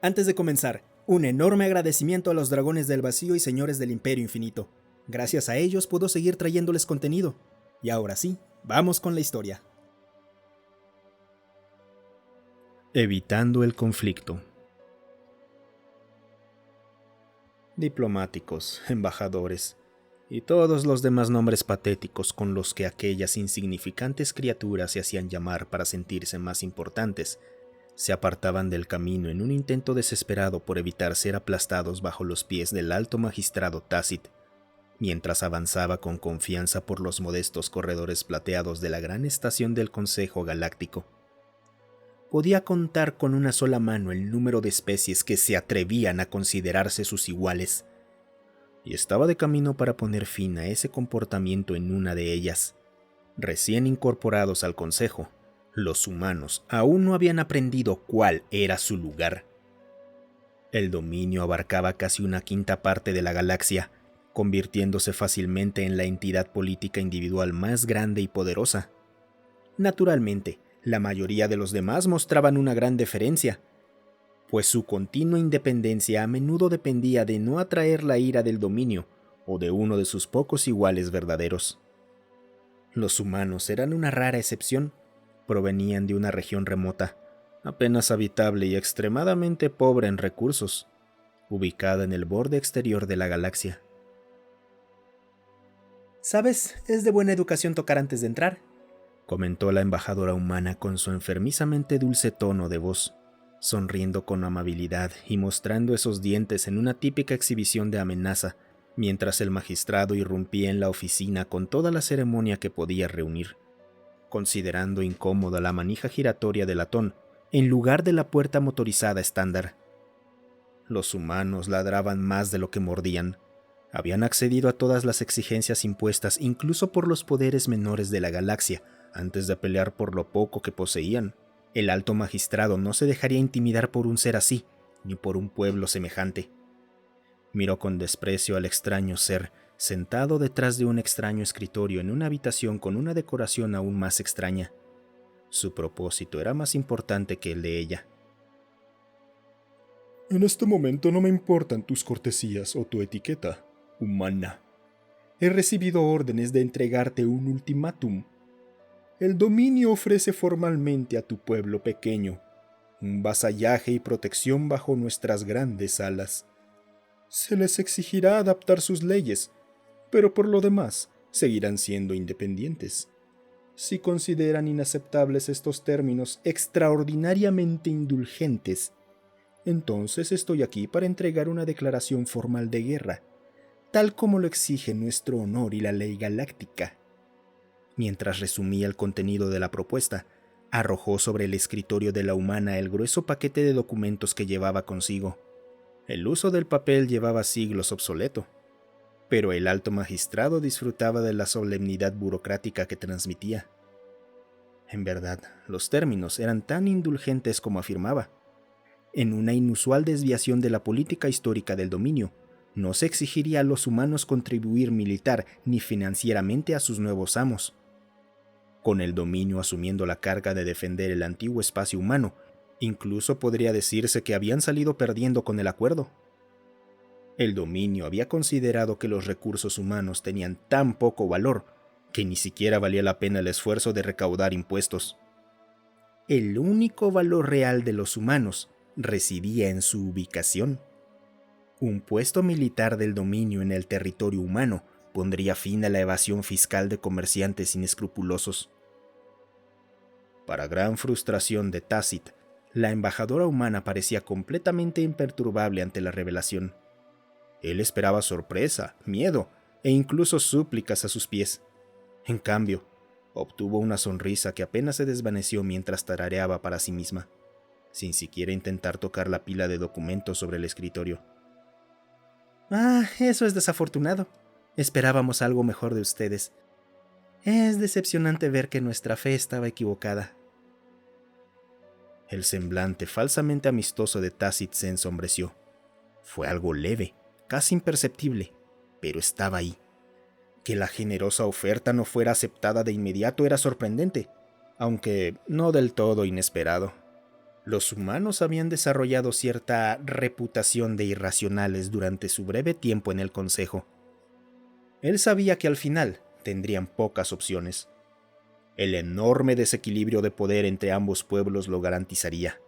Antes de comenzar, un enorme agradecimiento a los dragones del vacío y señores del Imperio Infinito. Gracias a ellos puedo seguir trayéndoles contenido. Y ahora sí, vamos con la historia. Evitando el conflicto. Diplomáticos, embajadores y todos los demás nombres patéticos con los que aquellas insignificantes criaturas se hacían llamar para sentirse más importantes, se apartaban del camino en un intento desesperado por evitar ser aplastados bajo los pies del alto magistrado Tácit, mientras avanzaba con confianza por los modestos corredores plateados de la gran estación del Consejo Galáctico. Podía contar con una sola mano el número de especies que se atrevían a considerarse sus iguales, y estaba de camino para poner fin a ese comportamiento en una de ellas. Recién incorporados al Consejo, los humanos aún no habían aprendido cuál era su lugar. El dominio abarcaba casi una quinta parte de la galaxia, convirtiéndose fácilmente en la entidad política individual más grande y poderosa. Naturalmente, la mayoría de los demás mostraban una gran deferencia, pues su continua independencia a menudo dependía de no atraer la ira del dominio o de uno de sus pocos iguales verdaderos. Los humanos eran una rara excepción. Provenían de una región remota, apenas habitable y extremadamente pobre en recursos, ubicada en el borde exterior de la galaxia. ¿Sabes? Es de buena educación tocar antes de entrar, comentó la embajadora humana con su enfermizamente dulce tono de voz, sonriendo con amabilidad y mostrando esos dientes en una típica exhibición de amenaza, mientras el magistrado irrumpía en la oficina con toda la ceremonia que podía reunir, considerando incómoda la manija giratoria de latón en lugar de la puerta motorizada estándar. Los humanos ladraban más de lo que mordían. Habían accedido a todas las exigencias impuestas incluso por los poderes menores de la galaxia antes de pelear por lo poco que poseían. El alto magistrado no se dejaría intimidar por un ser así, ni por un pueblo semejante. Miró con desprecio al extraño ser, sentado detrás de un extraño escritorio en una habitación con una decoración aún más extraña. Su propósito era más importante que el de ella. En este momento no me importan tus cortesías o tu etiqueta, humana. He recibido órdenes de entregarte un ultimátum. El dominio ofrece formalmente a tu pueblo pequeño un vasallaje y protección bajo nuestras grandes alas. Se les exigirá adaptar sus leyes, pero por lo demás seguirán siendo independientes. Si consideran inaceptables estos términos extraordinariamente indulgentes, entonces estoy aquí para entregar una declaración formal de guerra, tal como lo exige nuestro honor y la ley galáctica. Mientras resumía el contenido de la propuesta, arrojó sobre el escritorio de la humana el grueso paquete de documentos que llevaba consigo. El uso del papel llevaba siglos obsoleto, pero el alto magistrado disfrutaba de la solemnidad burocrática que transmitía. En verdad, los términos eran tan indulgentes como afirmaba. En una inusual desviación de la política histórica del dominio, no se exigiría a los humanos contribuir militar ni financieramente a sus nuevos amos. Con el dominio asumiendo la carga de defender el antiguo espacio humano, incluso podría decirse que habían salido perdiendo con el acuerdo. El dominio había considerado que los recursos humanos tenían tan poco valor que ni siquiera valía la pena el esfuerzo de recaudar impuestos. El único valor real de los humanos residía en su ubicación. Un puesto militar del dominio en el territorio humano pondría fin a la evasión fiscal de comerciantes inescrupulosos. Para gran frustración de Tácit, la embajadora humana parecía completamente imperturbable ante la revelación. Él esperaba sorpresa, miedo e incluso súplicas a sus pies. En cambio, obtuvo una sonrisa que apenas se desvaneció mientras tarareaba para sí misma, sin siquiera intentar tocar la pila de documentos sobre el escritorio. Eso es desafortunado. Esperábamos algo mejor de ustedes. Es decepcionante ver que nuestra fe estaba equivocada. El semblante falsamente amistoso de Tácit se ensombreció. Fue algo leve, casi imperceptible, pero estaba ahí. Que la generosa oferta no fuera aceptada de inmediato era sorprendente, aunque no del todo inesperado. Los humanos habían desarrollado cierta reputación de irracionales durante su breve tiempo en el Consejo. Él sabía que al final tendrían pocas opciones. El enorme desequilibrio de poder entre ambos pueblos lo garantizaría.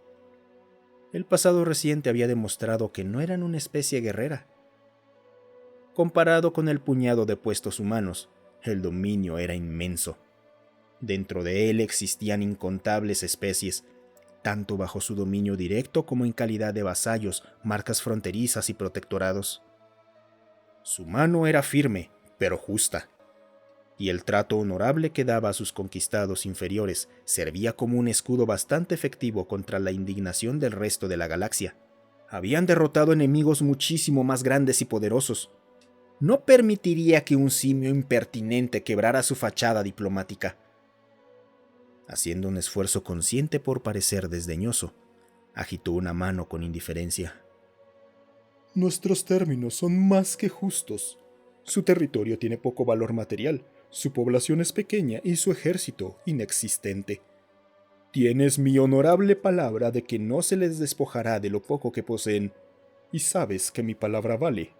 El pasado reciente había demostrado que no eran una especie guerrera. Comparado con el puñado de puestos humanos, el dominio era inmenso. Dentro de él existían incontables especies, tanto bajo su dominio directo como en calidad de vasallos, marcas fronterizas y protectorados. Su mano era firme, pero justa, y el trato honorable que daba a sus conquistados inferiores servía como un escudo bastante efectivo contra la indignación del resto de la galaxia. Habían derrotado enemigos muchísimo más grandes y poderosos. No permitiría que un simio impertinente quebrara su fachada diplomática. Haciendo un esfuerzo consciente por parecer desdeñoso, agitó una mano con indiferencia. Nuestros términos son más que justos. Su territorio tiene poco valor material, su población es pequeña y su ejército inexistente. Tienes mi honorable palabra de que no se les despojará de lo poco que poseen, y sabes que mi palabra vale.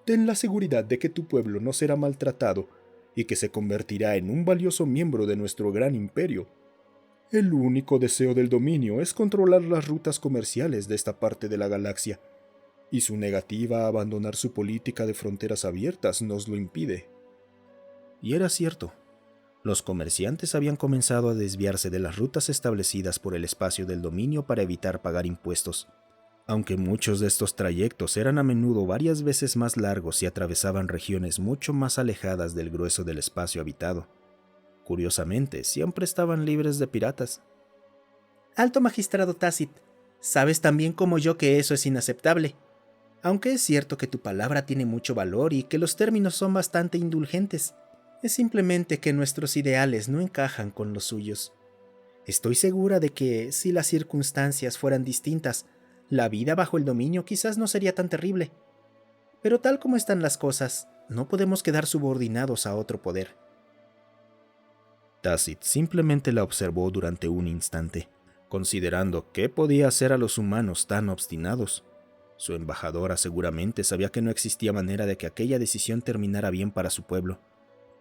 Ten la seguridad de que tu pueblo no será maltratado y que se convertirá en un valioso miembro de nuestro gran imperio. El único deseo del dominio es controlar las rutas comerciales de esta parte de la galaxia, y su negativa a abandonar su política de fronteras abiertas nos lo impide. Y era cierto. Los comerciantes habían comenzado a desviarse de las rutas establecidas por el espacio del dominio para evitar pagar impuestos, aunque muchos de estos trayectos eran a menudo varias veces más largos y atravesaban regiones mucho más alejadas del grueso del espacio habitado. Curiosamente, siempre estaban libres de piratas. Alto magistrado Tacit, sabes tan bien como yo que eso es inaceptable. Aunque es cierto que tu palabra tiene mucho valor y que los términos son bastante indulgentes, es simplemente que nuestros ideales no encajan con los suyos. Estoy segura de que, si las circunstancias fueran distintas, la vida bajo el dominio quizás no sería tan terrible. Pero tal como están las cosas, no podemos quedar subordinados a otro poder. Tacit simplemente la observó durante un instante, considerando qué podía hacer a los humanos tan obstinados. Su embajadora seguramente sabía que no existía manera de que aquella decisión terminara bien para su pueblo.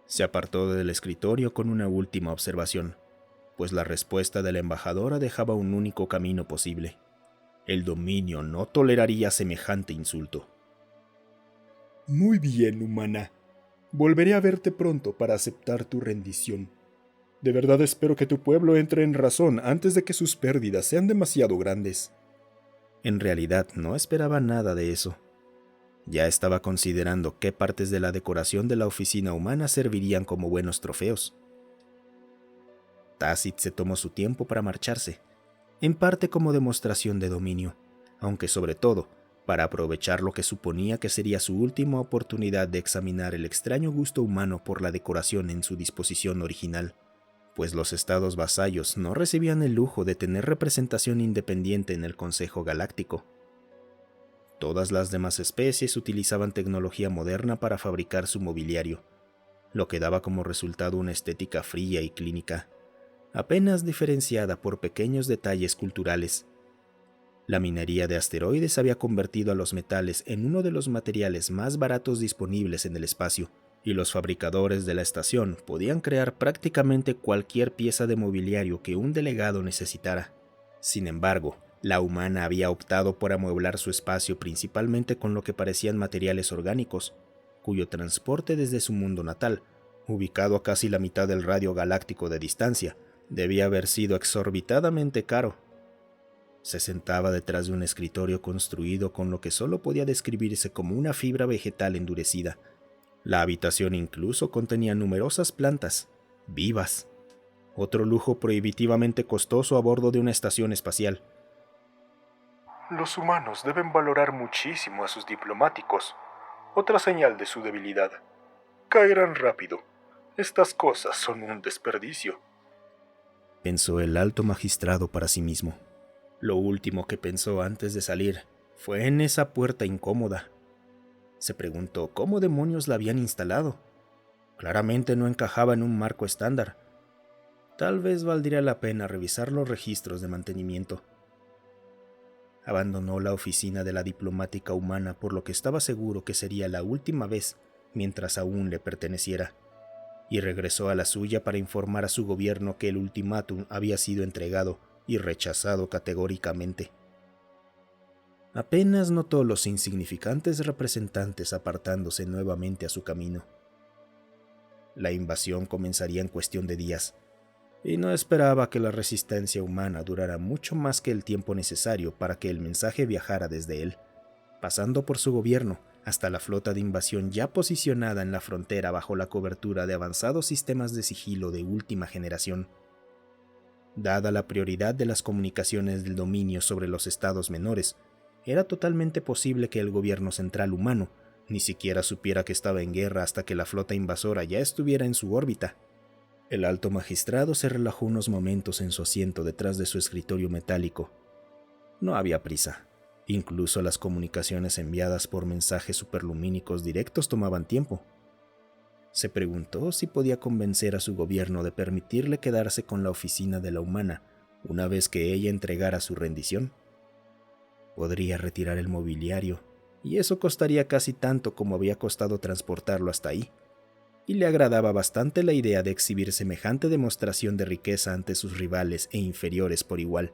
Se apartó del escritorio con una última observación, pues la respuesta de la embajadora dejaba un único camino posible. El dominio no toleraría semejante insulto. Muy bien, humana. Volveré a verte pronto para aceptar tu rendición. De verdad espero que tu pueblo entre en razón antes de que sus pérdidas sean demasiado grandes. En realidad no esperaba nada de eso. Ya estaba considerando qué partes de la decoración de la oficina humana servirían como buenos trofeos. Tacit se tomó su tiempo para marcharse, en parte como demostración de dominio, aunque sobre todo para aprovechar lo que suponía que sería su última oportunidad de examinar el extraño gusto humano por la decoración en su disposición original, pues los estados vasallos no recibían el lujo de tener representación independiente en el Consejo Galáctico. Todas las demás especies utilizaban tecnología moderna para fabricar su mobiliario, lo que daba como resultado una estética fría y clínica, apenas diferenciada por pequeños detalles culturales. La minería de asteroides había convertido a los metales en uno de los materiales más baratos disponibles en el espacio, y los fabricadores de la estación podían crear prácticamente cualquier pieza de mobiliario que un delegado necesitara. Sin embargo, la humana había optado por amueblar su espacio principalmente con lo que parecían materiales orgánicos, cuyo transporte desde su mundo natal, ubicado a casi la mitad del radio galáctico de distancia, debía haber sido exorbitadamente caro. Se sentaba detrás de un escritorio construido con lo que solo podía describirse como una fibra vegetal endurecida. La habitación incluso contenía numerosas plantas, vivas, otro lujo prohibitivamente costoso a bordo de una estación espacial. Los humanos deben valorar muchísimo a sus diplomáticos. Otra señal de su debilidad. Caerán rápido. Estas cosas son un desperdicio, pensó el alto magistrado para sí mismo. Lo último que pensó antes de salir fue en esa puerta incómoda. Se preguntó cómo demonios la habían instalado. Claramente no encajaba en un marco estándar. Tal vez valdría la pena revisar los registros de mantenimiento. Abandonó la oficina de la diplomática humana por lo que estaba seguro que sería la última vez mientras aún le perteneciera, y regresó a la suya para informar a su gobierno que el ultimátum había sido entregado y rechazado categóricamente. Apenas notó los insignificantes representantes apartándose nuevamente a su camino. La invasión comenzaría en cuestión de días, y no esperaba que la resistencia humana durara mucho más que el tiempo necesario para que el mensaje viajara desde él, pasando por su gobierno, hasta la flota de invasión ya posicionada en la frontera bajo la cobertura de avanzados sistemas de sigilo de última generación. Dada la prioridad de las comunicaciones del dominio sobre los estados menores, era totalmente posible que el gobierno central humano ni siquiera supiera que estaba en guerra hasta que la flota invasora ya estuviera en su órbita. El alto magistrado se relajó unos momentos en su asiento detrás de su escritorio metálico. No había prisa. Incluso las comunicaciones enviadas por mensajes superlumínicos directos tomaban tiempo. Se preguntó si podía convencer a su gobierno de permitirle quedarse con la oficina de la humana una vez que ella entregara su rendición. Podría retirar el mobiliario, y eso costaría casi tanto como había costado transportarlo hasta ahí. Y le agradaba bastante la idea de exhibir semejante demostración de riqueza ante sus rivales e inferiores por igual.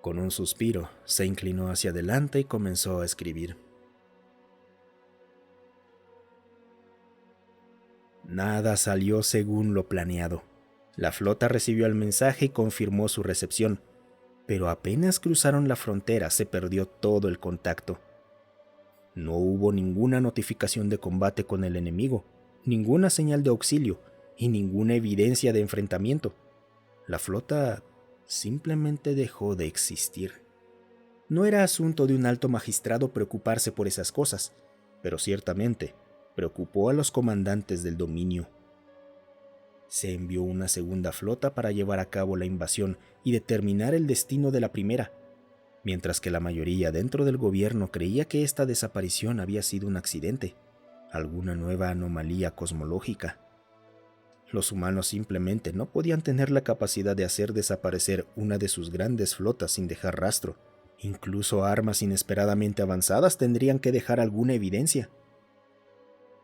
Con un suspiro, se inclinó hacia adelante y comenzó a escribir. Nada salió según lo planeado. La flota recibió el mensaje y confirmó su recepción, pero apenas cruzaron la frontera se perdió todo el contacto. No hubo ninguna notificación de combate con el enemigo, ninguna señal de auxilio y ninguna evidencia de enfrentamiento. La flota simplemente dejó de existir. No era asunto de un alto magistrado preocuparse por esas cosas, pero ciertamente preocupó a los comandantes del dominio. Se envió una segunda flota para llevar a cabo la invasión y determinar el destino de la primera, mientras que la mayoría dentro del gobierno creía que esta desaparición había sido un accidente, alguna nueva anomalía cosmológica. Los humanos simplemente no podían tener la capacidad de hacer desaparecer una de sus grandes flotas sin dejar rastro. Incluso armas inesperadamente avanzadas tendrían que dejar alguna evidencia.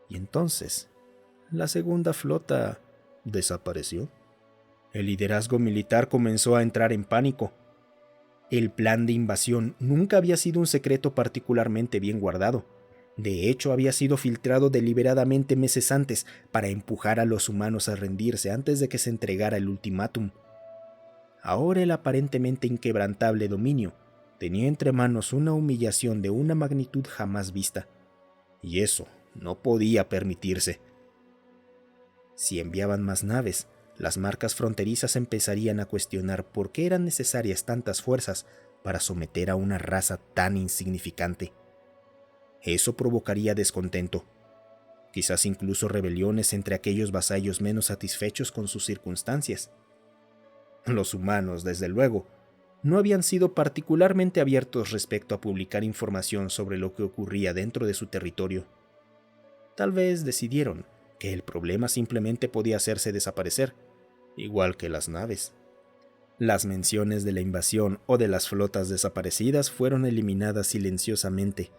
Y entonces, la segunda flota desapareció. El liderazgo militar comenzó a entrar en pánico. El plan de invasión nunca había sido un secreto particularmente bien guardado. De hecho, había sido filtrado deliberadamente meses antes para empujar a los humanos a rendirse antes de que se entregara el ultimátum. Ahora el aparentemente inquebrantable dominio tenía entre manos una humillación de una magnitud jamás vista, y eso no podía permitirse. Si enviaban más naves, las marcas fronterizas empezarían a cuestionar por qué eran necesarias tantas fuerzas para someter a una raza tan insignificante. Eso provocaría descontento, quizás incluso rebeliones entre aquellos vasallos menos satisfechos con sus circunstancias. Los humanos, desde luego, no habían sido particularmente abiertos respecto a publicar información sobre lo que ocurría dentro de su territorio. Tal vez decidieron que el problema simplemente podía hacerse desaparecer, igual que las naves. Las menciones de la invasión o de las flotas desaparecidas fueron eliminadas silenciosamente,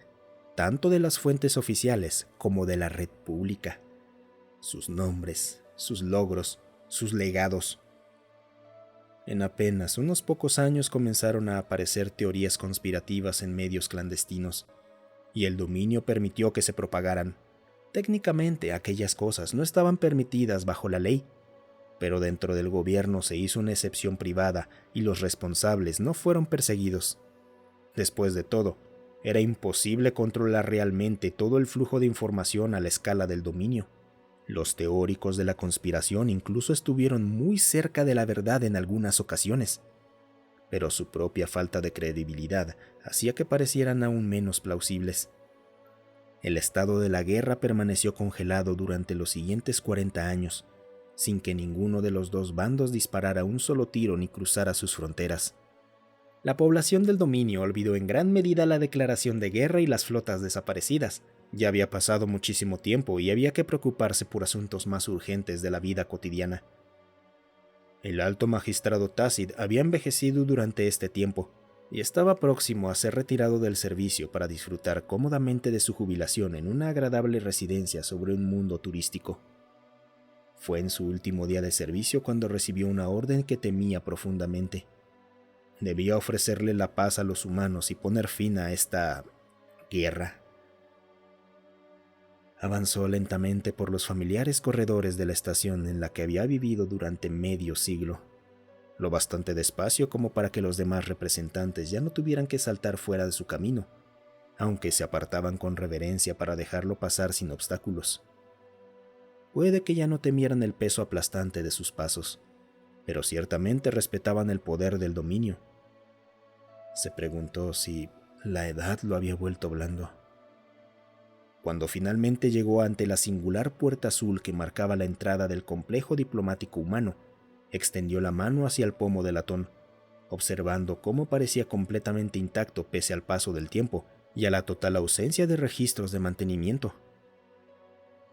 tanto de las fuentes oficiales como de la red pública. Sus nombres, sus logros, sus legados. En apenas unos pocos años comenzaron a aparecer teorías conspirativas en medios clandestinos, y el dominio permitió que se propagaran. Técnicamente aquellas cosas no estaban permitidas bajo la ley, pero dentro del gobierno se hizo una excepción privada y los responsables no fueron perseguidos. Después de todo, era imposible controlar realmente todo el flujo de información a la escala del dominio. Los teóricos de la conspiración incluso estuvieron muy cerca de la verdad en algunas ocasiones, pero su propia falta de credibilidad hacía que parecieran aún menos plausibles. El estado de la guerra permaneció congelado durante los siguientes 40 años, sin que ninguno de los dos bandos disparara un solo tiro ni cruzara sus fronteras. La población del dominio olvidó en gran medida la declaración de guerra y las flotas desaparecidas. Ya había pasado muchísimo tiempo y había que preocuparse por asuntos más urgentes de la vida cotidiana. El alto magistrado Tacit había envejecido durante este tiempo, y estaba próximo a ser retirado del servicio para disfrutar cómodamente de su jubilación en una agradable residencia sobre un mundo turístico. Fue en su último día de servicio cuando recibió una orden que temía profundamente. Debía ofrecerle la paz a los humanos y poner fin a esta guerra. Avanzó lentamente por los familiares corredores de la estación en la que había vivido durante medio siglo, lo bastante despacio como para que los demás representantes ya no tuvieran que saltar fuera de su camino, aunque se apartaban con reverencia para dejarlo pasar sin obstáculos. Puede que ya no temieran el peso aplastante de sus pasos, pero ciertamente respetaban el poder del dominio. Se preguntó si la edad lo había vuelto blando. Cuando finalmente llegó ante la singular puerta azul que marcaba la entrada del complejo diplomático humano, extendió la mano hacia el pomo de latón, observando cómo parecía completamente intacto pese al paso del tiempo y a la total ausencia de registros de mantenimiento.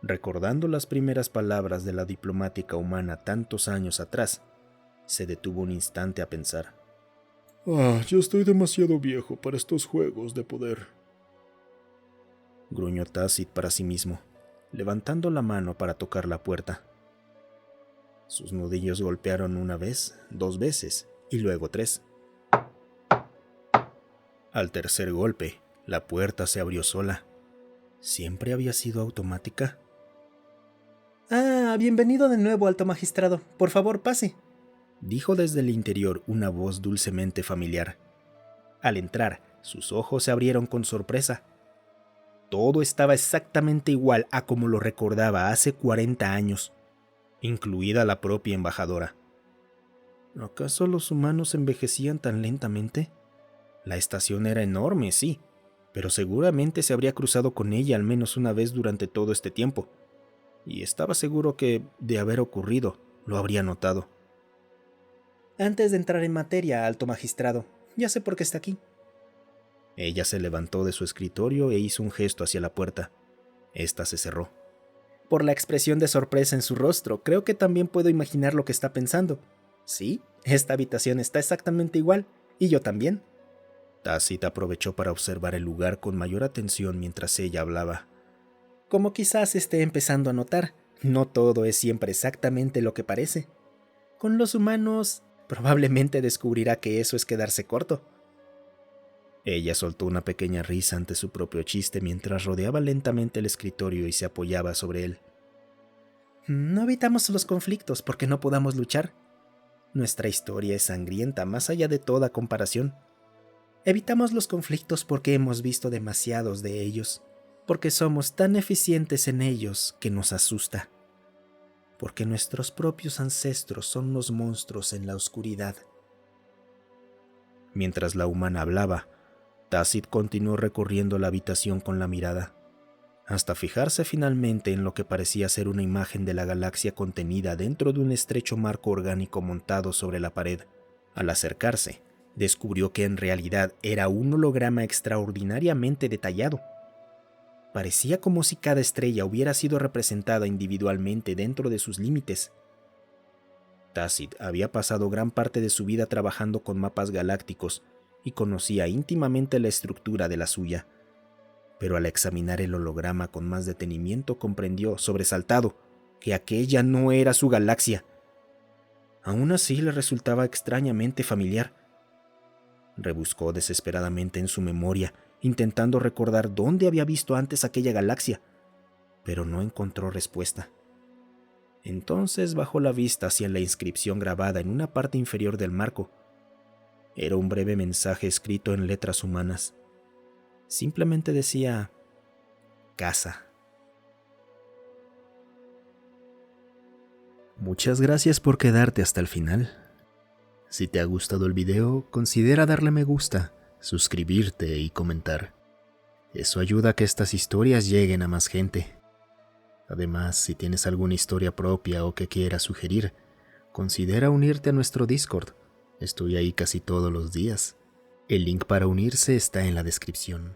Recordando las primeras palabras de la diplomática humana tantos años atrás, se detuvo un instante a pensar. Yo estoy demasiado viejo para estos juegos de poder, gruñó Tacit para sí mismo, levantando la mano para tocar la puerta. Sus nudillos golpearon una vez, 2 veces y luego 3. Al tercer golpe, la puerta se abrió sola. ¿Siempre había sido automática? Bienvenido de nuevo, alto magistrado. Por favor, pase, dijo desde el interior una voz dulcemente familiar. Al entrar, sus ojos se abrieron con sorpresa. Todo estaba exactamente igual a como lo recordaba hace 40 años, incluida la propia embajadora. ¿Acaso los humanos envejecían tan lentamente? La estación era enorme, sí, pero seguramente se habría cruzado con ella al menos una vez durante todo este tiempo, y estaba seguro que, de haber ocurrido, lo habría notado. Antes de entrar en materia, alto magistrado, ya sé por qué está aquí. Ella se levantó de su escritorio e hizo un gesto hacia la puerta. Esta se cerró. Por la expresión de sorpresa en su rostro, creo que también puedo imaginar lo que está pensando. Sí, esta habitación está exactamente igual, y yo también. Tacit aprovechó para observar el lugar con mayor atención mientras ella hablaba. Como quizás esté empezando a notar, no todo es siempre exactamente lo que parece. Con los humanos, probablemente descubrirá que eso es quedarse corto. Ella soltó una pequeña risa ante su propio chiste mientras rodeaba lentamente el escritorio y se apoyaba sobre él. No evitamos los conflictos porque no podamos luchar. Nuestra historia es sangrienta más allá de toda comparación. Evitamos los conflictos porque hemos visto demasiados de ellos, porque somos tan eficientes en ellos que nos asusta, porque nuestros propios ancestros son los monstruos en la oscuridad. Mientras la humana hablaba, Tacit continuó recorriendo la habitación con la mirada, hasta fijarse finalmente en lo que parecía ser una imagen de la galaxia contenida dentro de un estrecho marco orgánico montado sobre la pared. Al acercarse, descubrió que en realidad era un holograma extraordinariamente detallado. Parecía como si cada estrella hubiera sido representada individualmente dentro de sus límites. Tacit había pasado gran parte de su vida trabajando con mapas galácticos y conocía íntimamente la estructura de la suya, pero al examinar el holograma con más detenimiento comprendió, sobresaltado, que aquella no era su galaxia. Aún así le resultaba extrañamente familiar. Rebuscó desesperadamente en su memoria, intentando recordar dónde había visto antes aquella galaxia, pero no encontró respuesta. Entonces bajó la vista hacia la inscripción grabada en una parte inferior del marco. Era un breve mensaje escrito en letras humanas. Simplemente decía: casa. Muchas gracias por quedarte hasta el final. Si te ha gustado el video, considera darle me gusta, suscribirte y comentar. Eso ayuda a que estas historias lleguen a más gente. Además, si tienes alguna historia propia o que quieras sugerir, considera unirte a nuestro Discord. Estoy ahí casi todos los días. El link para unirse está en la descripción.